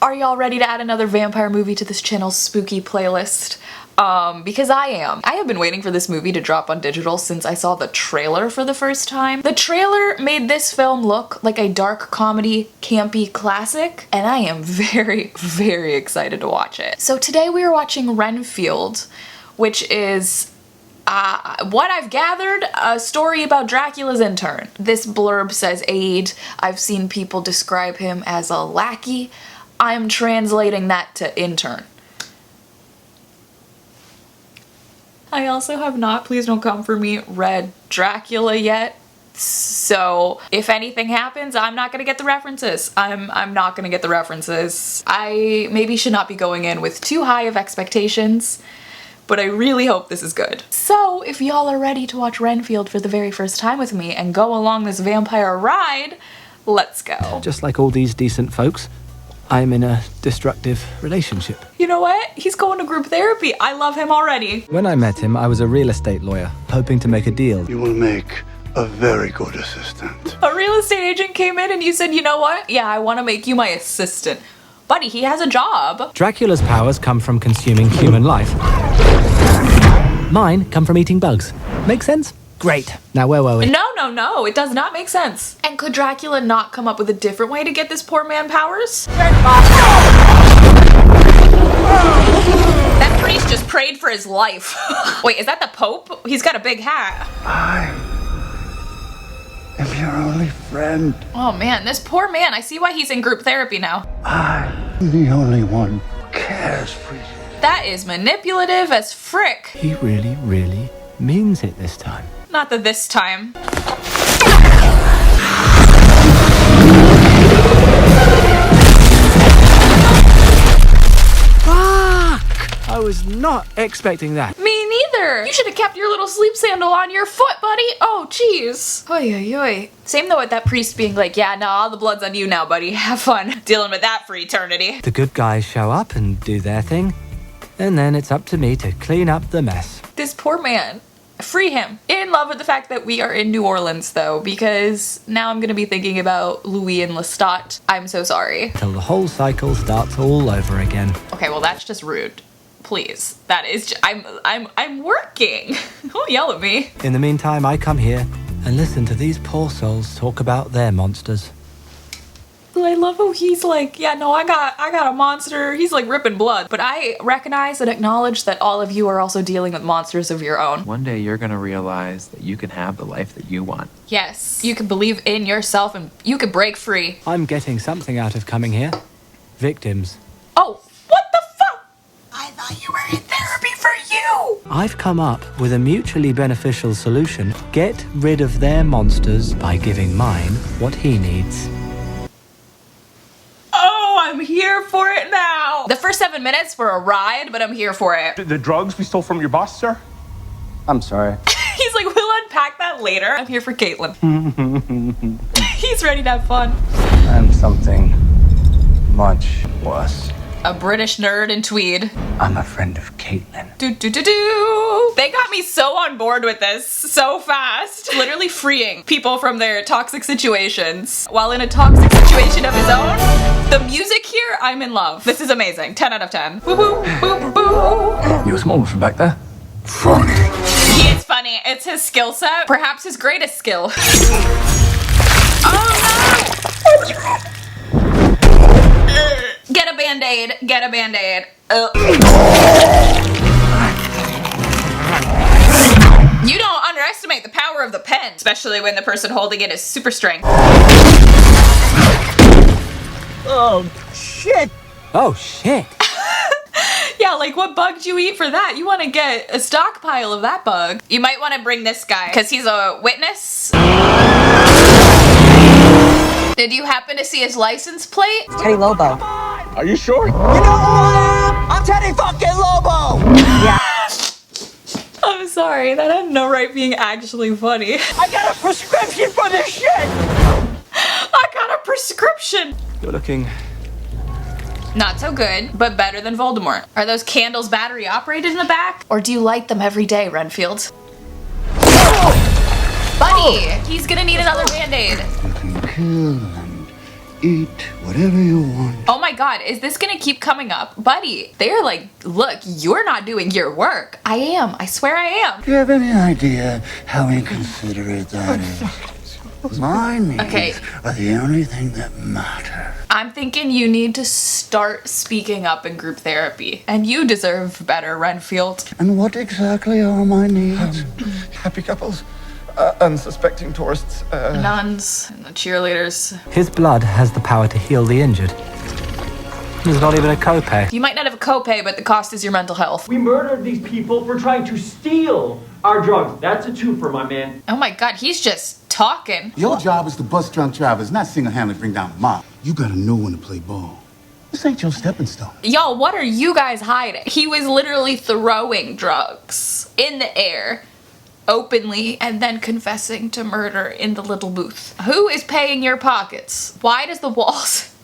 Are y'all ready to add another vampire movie to this channel's spooky playlist? Because I am. I have been waiting for this movie to drop on digital since I saw the trailer for the first time. The trailer made this film look like a dark comedy, campy classic, and I am very, very excited to watch it. So today we are watching Renfield, which is what I've gathered, a story about Dracula's intern. This blurb says aide. I've seen people describe him as a lackey. I'm translating that to intern. I also have not, please don't come for me, read Dracula yet. So if anything happens, I'm not gonna get the references. I'm not gonna get the references. I maybe should not be going in with too high of expectations, but I really hope this is good. So if y'all are ready to watch Renfield for the very first time with me and go along this vampire ride, let's go. Just like all these decent folks, I'm in a destructive relationship. You know what? He's going to group therapy. I love him already. When I met him, I was a real estate lawyer, hoping to make a deal. You will make a very good assistant. A real estate agent came in and you said, you know what? Yeah, I want to make you my assistant. Buddy, he has a job. Dracula's powers come from consuming human life. Mine come from eating bugs. Make sense? Great. Now where were we? No, it does not make sense. And could Dracula not come up with a different way to get this poor man powers? That priest just prayed for his life. Wait, is that the Pope? He's got a big hat. I am your only friend. Oh man, this poor man. I see why he's in group therapy now. I'm the only one who cares for you. That is manipulative as frick. He really, really means it this time. Not that this time. Fuck! I was not expecting that. Me neither. You should have kept your little sleep sandal on your foot, buddy. Oh, jeez. Oy, oy, oy. Same though with that priest being like, yeah, no, all the blood's on you now, buddy. Have fun dealing with that for eternity. The good guys show up and do their thing, and then it's up to me to clean up the mess. This poor man. Free him. In love with the fact that we are in New Orleans though, because now I'm gonna be thinking about Louis and Lestat. I'm so sorry. Till the whole cycle starts all over again. Okay, well that's just rude. Please. That is I'm working. Don't yell at me. In the meantime, I come here and listen to these poor souls talk about their monsters. I love how he's like, yeah, no, I got a monster. He's like ripping blood. But I recognize and acknowledge that all of you are also dealing with monsters of your own. One day you're gonna realize that you can have the life that you want. Yes, you can believe in yourself and you can break free. I'm getting something out of coming here. Victims. Oh, what the fuck? I thought you were in therapy for you. I've come up with a mutually beneficial solution. Get rid of their monsters by giving mine what he needs. I'm here for it now. The first 7 minutes were a ride, but I'm here for it. The drugs we stole from your boss, sir? I'm sorry. He's like, we'll unpack that later. I'm here for Caitlin. He's ready to have fun. I'm something much worse. A British nerd in tweed. I'm a friend of Caitlin. Do. They got me so on board with this so fast. Literally freeing people from their toxic situations while in a toxic situation of his own. The music here, I'm in love. This is amazing. 10 out of 10. Boo boo boo boo. You're small from back there. Funny. He is funny. It's his skill set. Perhaps his greatest skill. Oh no! Get a band-aid. Get a band-aid. You don't underestimate the power of the pen, especially when the person holding it is super strength. Oh, shit. Oh, shit. Yeah, like what bug did you eat for that? You want to get a stockpile of that bug. You might want to bring this guy because he's a witness. Did you happen to see his license plate? It's Teddy Lobo. Are you sure? You know who I am? I'm Teddy fucking Lobo! Yeah. I'm sorry, that had no right being actually funny. I got a prescription for this shit! I got a prescription! You're looking... Not so good, but better than Voldemort. Are those candles battery operated in the back? Or do you light them every day, Renfield? Buddy, he's gonna need another band-aid. You can kill and Eat whatever you want. Oh my god, is this gonna keep coming up? Buddy, they're like, look, you're not doing your work. I am. I swear I am. Do you have any idea how inconsiderate that is? My needs are the only thing that matter. I'm thinking you need to start speaking up in group therapy. And you deserve better, Renfield. And what exactly are my needs? Happy couples, unsuspecting tourists, Nuns and the cheerleaders. His blood has the power to heal the injured. There's not even a copay. You might not have a copay, but the cost is your mental health. We murdered these people for trying to steal our drugs. That's a twofer, my man. Oh my god, he's just talking. Your job is to bust drunk drivers, not single-handedly bring down a mob. You gotta know when to play ball. This ain't your stepping stone. Y'all, what are you guys hiding? He was literally throwing drugs in the air openly and then confessing to murder in the little booth. Who is paying your pockets? Why does the walls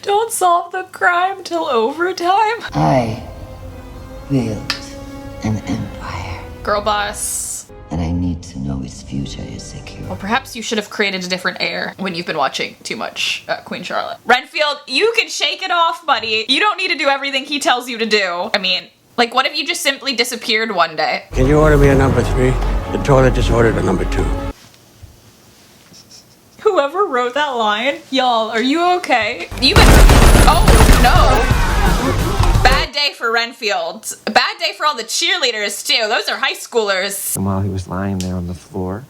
don't solve the crime till overtime? I wield an empire, Girl boss. and I need to know its future is secure. Well, perhaps you should have created a different air when you've been watching too much Queen Charlotte. Renfield, you can shake it off, buddy. You don't need to do everything he tells you to do. I mean, like, what if you just simply disappeared one day? Can you order me a number 3? The toilet just ordered a number 2. Whoever wrote that line, y'all, are you okay? You better. Oh no. Bad day for Renfield. Bad day for all the cheerleaders too. Those are high schoolers. And while he was lying there on the floor,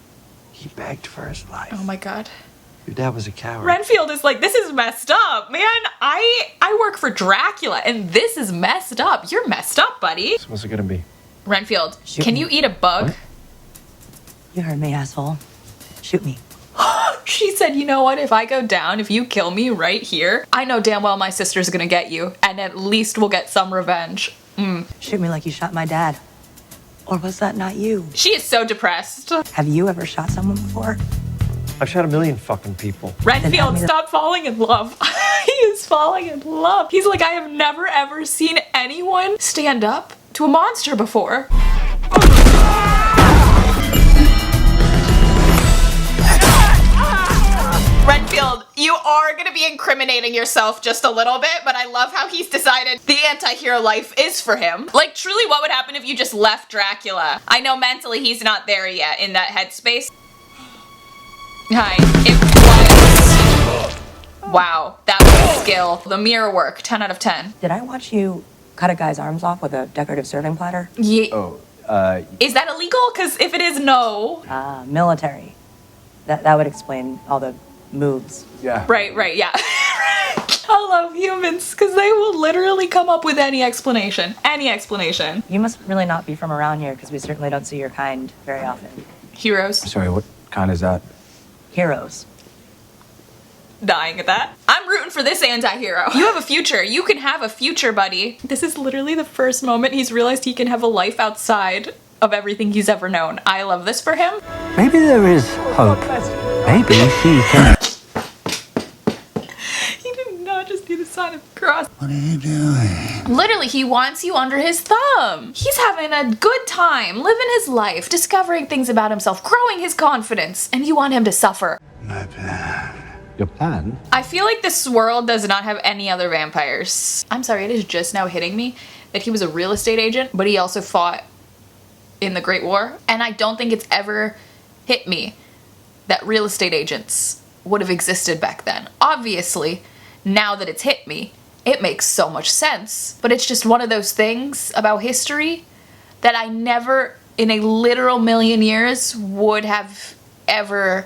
he begged for his life. Oh my god. Your dad was a coward. Renfield is like, this is messed up, man. I work for Dracula and this is messed up. You're messed up, buddy. What's it gonna be? Renfield, can you eat a bug? What? You heard me, asshole. Shoot me. She said, you know what, if I go down, if you kill me right here, I know damn well my sister's gonna get you, and at least we'll get some revenge. Shoot me like you shot my dad. Or was that not you? She is so depressed. Have you ever shot someone before? I've shot a million fucking people. Renfield, stop falling in love. He is falling in love. He's like, I have never ever seen anyone stand up to a monster before. Renfield, you are gonna be incriminating yourself just a little bit, but I love how he's decided the anti-hero life is for him. Like, truly, what would happen if you just left Dracula? I know mentally he's not there yet in that headspace. Hi, it was... Wow, that was skill. The mirror work, 10 out of 10. Did I watch you cut a guy's arms off with a decorative serving platter? Yeah. Oh, Is that illegal? Because if it is, no. Military. That would explain all the moves. yeah. Right, yeah. I love humans, because they will literally come up with any explanation. Any explanation. You must really not be from around here, because we certainly don't see your kind very often. Heroes. Sorry, what kind is that? Heroes. Dying at that. I'm rooting for this anti-hero. You have a future. You can have a future, buddy. This is literally the first moment he's realized he can have a life outside of everything he's ever known. I love this for him. Maybe there is hope. Maybe she can. He did not just do the sign of the cross. What are you doing? Literally, he wants you under his thumb. He's having a good time, living his life, discovering things about himself, growing his confidence, and you want him to suffer. My plan. Your plan? I feel like this world does not have any other vampires. I'm sorry, it is just now hitting me that he was a real estate agent, but he also fought in the Great War. And I don't think it's ever hit me that real estate agents would have existed back then. Obviously, now that it's hit me, it makes so much sense. But it's just one of those things about history that I never, in a literal million years, would have ever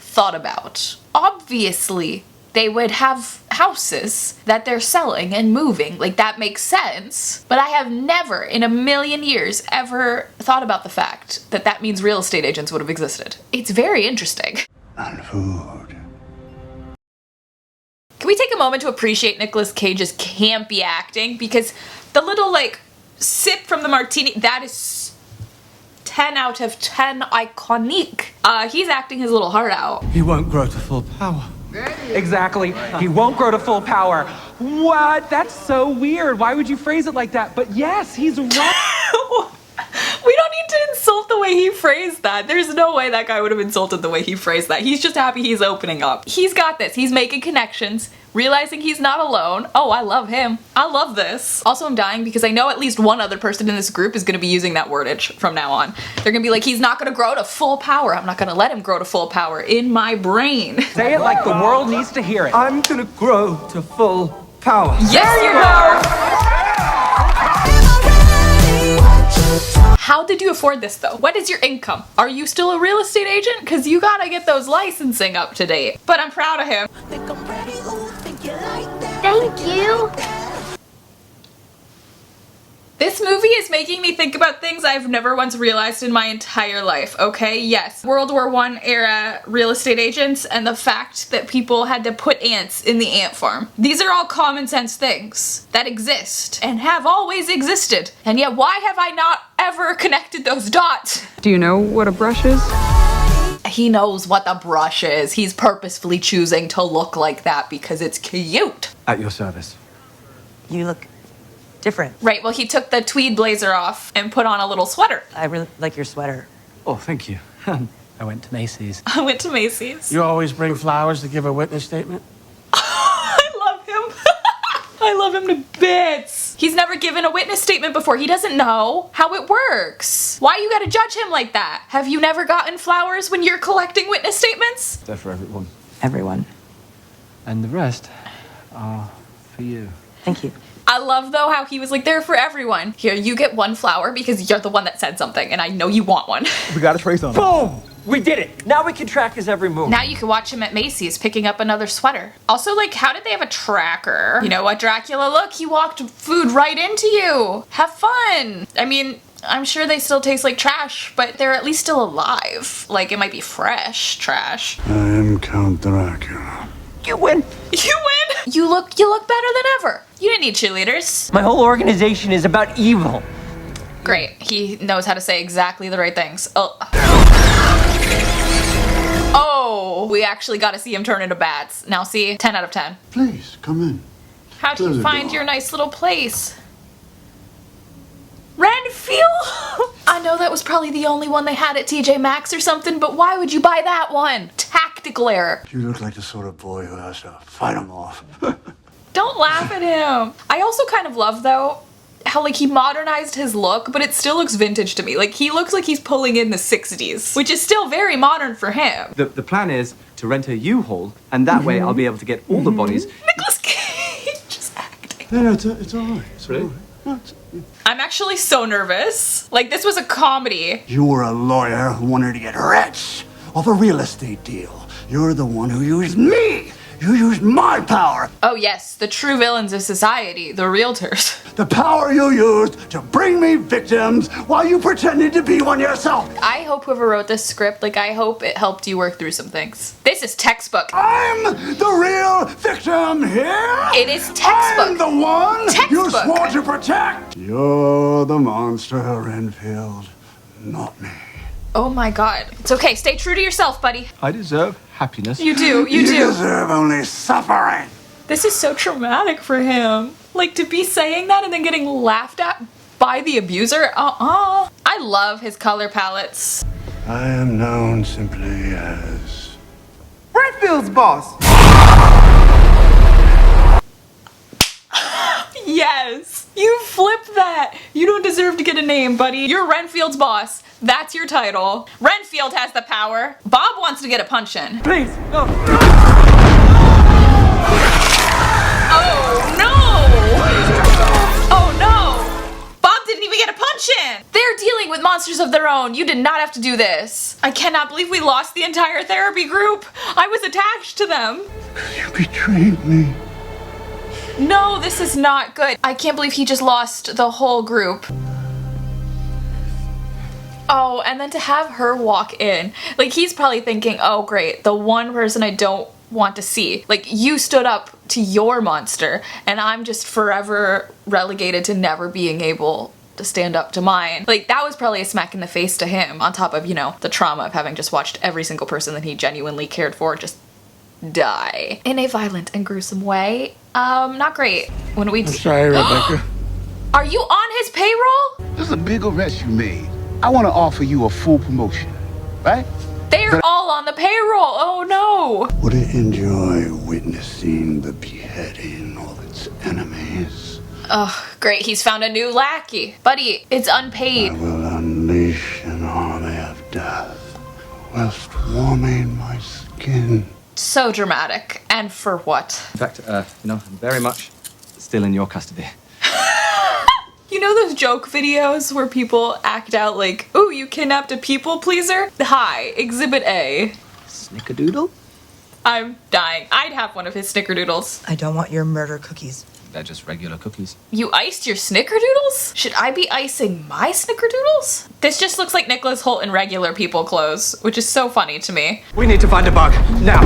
thought about. Obviously, they would have houses that they're selling and moving. Like, that makes sense. But I have never in a million years ever thought about the fact that that means real estate agents would have existed. It's very interesting. And food. Can we take a moment to appreciate Nicolas Cage's campy acting? Because the little, like, sip from the martini, that is 10 out of 10 iconic. He's acting his little heart out. He won't grow to full power. Exactly. He won't grow to full power. What? That's so weird. Why would you phrase it like that? But yes, he's right. We don't need to insult the way way he phrased that. There's no way that guy would have insulted the way he phrased that. He's just happy he's opening up. He's got this. He's making connections, realizing he's not alone. Oh, I love him. I love this. Also, I'm dying because I know at least one other person in this group is gonna be using that wordage from now on. They're gonna be like, he's not gonna grow to full power. I'm not gonna let him grow to full power in my brain. Say it like the world needs to hear it. I'm gonna grow to full power. Yes, you are! How did you afford this though? What is your income? Are you still a real estate agent? Cause you gotta get those licensing up to date. But I'm proud of him. Thank you. This movie is making me think about things I've never once realized in my entire life, okay? Yes, World War I era real estate agents and the fact that people had to put ants in the ant farm. These are all common sense things that exist and have always existed. And yet why have I not ever connected those dots? Do you know what a brush is? He knows what the brush is. He's purposefully choosing to look like that because it's cute. At your service. You look different. Right, well he took the tweed blazer off and put on a little sweater. I really like your sweater. Oh, thank you. I went to Macy's. I went to Macy's. You always bring flowers to give a witness statement? I love him. I love him to bits. He's never given a witness statement before. He doesn't know how it works. Why you gotta judge him like that? Have you never gotten flowers when you're collecting witness statements? They're for everyone. Everyone. And the rest are for you. Thank you. I love though how he was like, they're for everyone. Here, you get one flower because you're the one that said something and I know you want one. We got a trace on it. Boom! We did it. Now we can track his every move. Now you can watch him at Macy's picking up another sweater. Also, like, how did they have a tracker? You know what, Dracula? Look, he walked food right into you. Have fun. I mean, I'm sure they still taste like trash, but they're at least still alive. Like, it might be fresh trash. I am Count Dracula. You win. You win! You look better than ever. You didn't need cheerleaders. My whole organization is about evil. Great. He knows how to say exactly the right things. Oh, we actually got to see him turn into bats. Now see, 10 out of 10. Please, come in. How'd you find your nice little place? Renfield? I know that was probably the only one they had at TJ Maxx or something, but why would you buy that one? Tactical error. You look like the sort of boy who has to fight him off. Don't laugh at him. I also kind of love, though, how, like, he modernized his look, but it still looks vintage to me. Like, he looks like he's pulling in the 60s, which is still very modern for him. The plan is to rent a U-Haul, and that way I'll be able to get all the bodies. Nicolas Cage just acting. No, it's all right. It's Really? all right. No, it's- I'm actually so nervous. Like, this was a comedy. You're a lawyer who wanted to get rich off a real estate deal. You're the one who used me. You used my power. Oh yes, the true villains of society, the realtors. The power you used to bring me victims while you pretended to be one yourself. I hope whoever wrote this script, like, I hope it helped you work through some things. This is textbook. I'm the real victim here. It is textbook. I'm the one you Textbook. swore to protect. You're the monster, Renfield, not me. Oh my god. It's okay, stay true to yourself, buddy. I deserve happiness. You do, you You do. deserve only suffering. This is so traumatic for him. Like, to be saying that and then getting laughed at by the abuser? I love his color palettes. I am known simply as Renfield's boss. Yes! You flipped that! You don't deserve to get a name, buddy. You're Renfield's boss. That's your title. Renfield has the power. Bob wants to get a punch in. Please, no. Oh no! Oh no! Bob didn't even get a punch in! They're dealing with monsters of their own. You did not have to do this. I cannot believe we lost the entire therapy group. I was attached to them. you betrayed me. No, this is not good. I can't believe he just lost the whole group. Oh, and then to have her walk in. Like, he's probably thinking, oh great, the one person I don't want to see. Like, you stood up to your monster, and I'm just forever relegated to never being able to stand up to mine. Like, that was probably a smack in the face to him, on top of, you know, the trauma of having just watched every single person that he genuinely cared for just die. In a violent and gruesome way. Not great. When we- I'm sorry, Rebecca. Are you on his payroll? This is a big arrest you made. I want to offer you a full promotion, right? They're all on the payroll. Oh no. Would it enjoy witnessing the beheading of its enemies? Ugh, great. He's found a new lackey. Buddy, it's unpaid. I will unleash an army of death whilst warming my skin. So dramatic. And for what? In fact, I'm very much still in your custody. You know those joke videos where people act out like, ooh, you kidnapped a people pleaser? Hi, Exhibit A. Snickerdoodle? I'm dying. I'd have one of his snickerdoodles. I don't want your murder cookies. They're just regular cookies. You iced your snickerdoodles? Should I be icing my snickerdoodles? This just looks like Nicholas Hoult in regular people clothes, which is so funny to me. We need to find a bug. Now.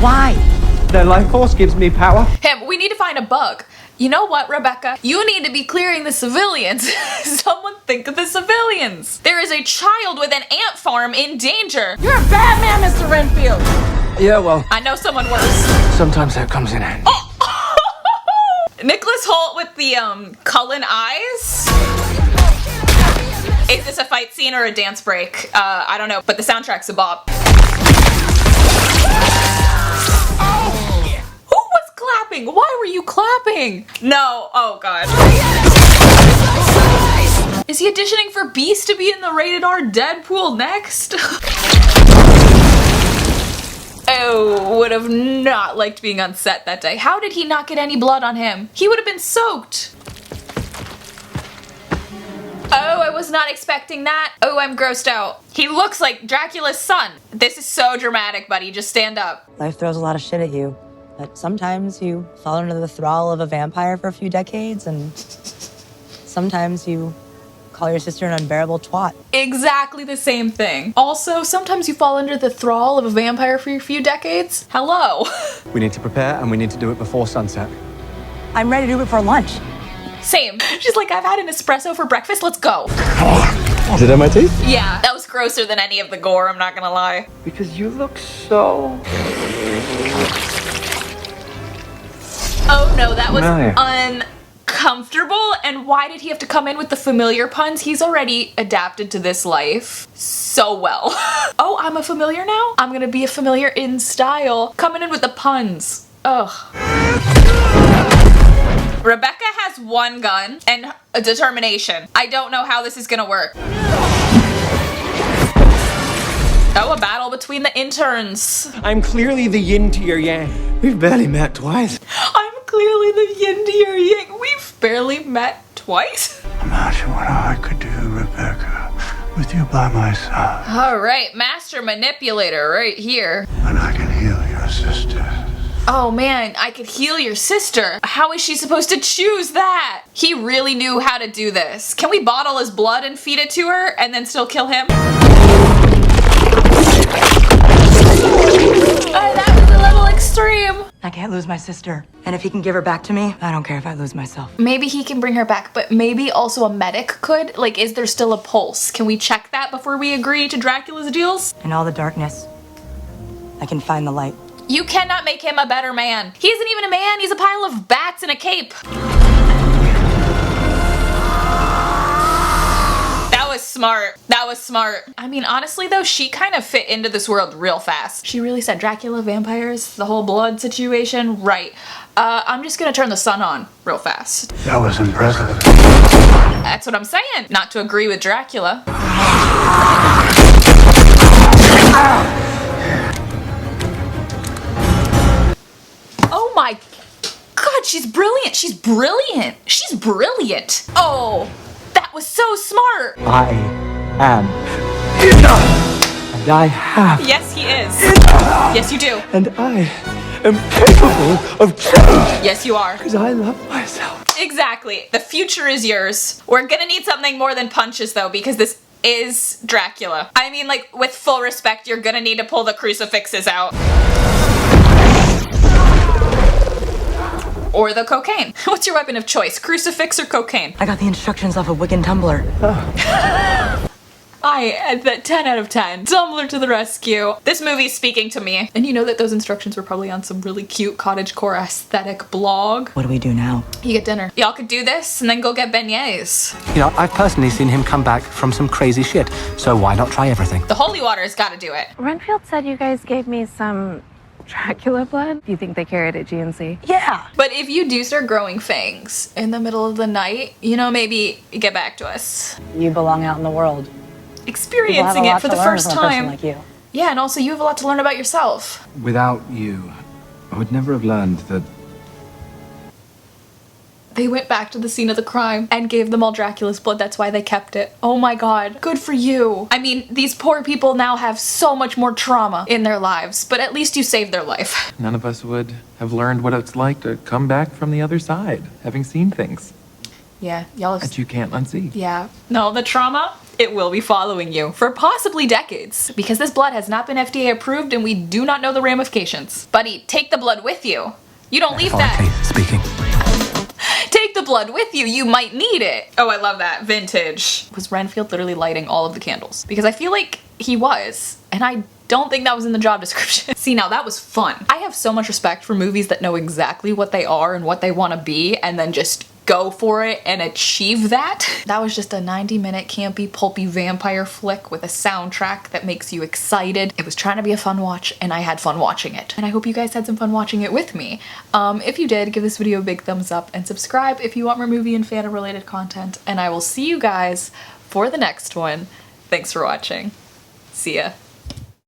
Why? Their life force gives me power. Him, we need to find a bug. You know what, Rebecca? You need to be clearing the civilians. Someone think of the civilians. There is a child with an ant farm in danger. You're a bad man, Mr. Renfield. Yeah, well, I know someone worse. sometimes that comes in handy. Oh! Nicholas Hoult with the, Cullen eyes? Is this a fight scene or a dance break? I don't know, but the soundtrack's a bop. Who was clapping? Why were you clapping? No, oh god. Is he auditioning for Beast to be in the rated R Deadpool next? Oh, would have not liked being on set that day. How did he not get any blood on him? He would have been soaked. Oh, I was not expecting that. Oh, I'm grossed out. He looks like Dracula's son. This is so dramatic, buddy. Just stand up. Life throws a lot of shit at you, but sometimes you fall under the thrall of a vampire for a few decades, and sometimes you call your sister an unbearable twat. Exactly the same thing. Also, sometimes you fall under the thrall of a vampire for a few decades. Hello. We need to prepare, and we need to do it before sunset. I'm ready to do it for lunch. Same. She's like, I've had an espresso for breakfast. Let's go. Is it on my teeth? Yeah, that was grosser than any of the gore, I'm not gonna lie. Because you look so... Oh no, that was Familiar. uncomfortable. And why did he have to come in with the familiar puns? He's already adapted to this life so well. Oh, I'm a familiar now? I'm gonna be a familiar in style. Coming in with the puns. Ugh. Rebecca has one gun and a determination. I don't know how this is gonna work. Oh, a battle between the interns. I'm clearly the yin to your yang. We've barely met twice. I'm clearly the yin to your yang. We've barely met twice. Imagine what I could do, Rebecca, with you by my side. All right, master manipulator right here. And I can heal your sister. Oh man, I could heal your sister. How is she supposed to choose that? He really knew how to do this. Can we bottle his blood and feed it to her and then still kill him? Oh, that was a little extreme. I can't lose my sister. And if he can give her back to me, I don't care if I lose myself. Maybe he can bring her back, but maybe also a medic could? Like, is there still a pulse? Can we check that before we agree to Dracula's deals? In all the darkness, I can find the light. You cannot make him a better man. He isn't even a man, he's a pile of bats in a cape. That was smart. That was smart. I mean, honestly though, she kind of fit into this world real fast. She really said Dracula, vampires, the whole blood situation. Right. I'm just gonna turn the sun on real fast. That was impressive. That's what I'm saying. Not to agree with Dracula. Oh my god, she's brilliant. She's brilliant. She's brilliant. Oh, that was so smart. I am enough. And I have. Yes, he is. Yes, you do. And I am capable of change. Yes, you are. Because I love myself. Exactly. The future is yours. We're gonna need something more than punches though, because this is Dracula. I mean, like, with full respect, you're gonna need to pull the crucifixes out. Or the cocaine. What's your weapon of choice? Crucifix or cocaine? I got the instructions off a Wiccan Tumblr. That 10 out of 10. Tumblr to the rescue. This movie's speaking to me. And you know that those instructions were probably on some really cute cottagecore aesthetic blog. What do we do now? You get dinner. Y'all could do this and then go get beignets. You know, I've personally seen him come back from some crazy shit, so why not try everything? The holy water's gotta do it. Renfield said you guys gave me some dracula blood. Do you think they carry it at GNC? Yeah. But if you do start growing fangs in the middle of the night, you know, maybe get back to us. You belong out in the world. Experiencing it for the first time. Like you. Yeah, and also you have a lot to learn about yourself. Without you, I would never have learned that. They went back to the scene of the crime and gave them all Dracula's blood. That's why they kept it. Oh my god. Good for you. I mean, these poor people now have so much more trauma in their lives, but at least you saved their life. None of us would have learned what it's like to come back from the other side, having seen things Yeah, y'all have... that you can't unsee. Yeah. No, the trauma, it will be following you for possibly decades. Because this blood has not been FDA approved and we do not know the ramifications. Buddy, take the blood with you. You don't leave that. Speaking. Take the blood with you, you might need it. Oh, I love that, vintage. Was Renfield literally lighting all of the candles? Because I feel like he was, and I don't think that was in the job description. See, now that was fun. I have so much respect for movies that know exactly what they are and what they want to be, and then just go for it and achieve that. That was just a 90-minute campy, pulpy vampire flick with a soundtrack that makes you excited. It was trying to be a fun watch, and I had fun watching it. And I hope you guys had some fun watching it with me. If you did, give this video a big thumbs up and subscribe if you want more movie and fandom-related content. And I will see you guys for the next one. Thanks for watching. See ya.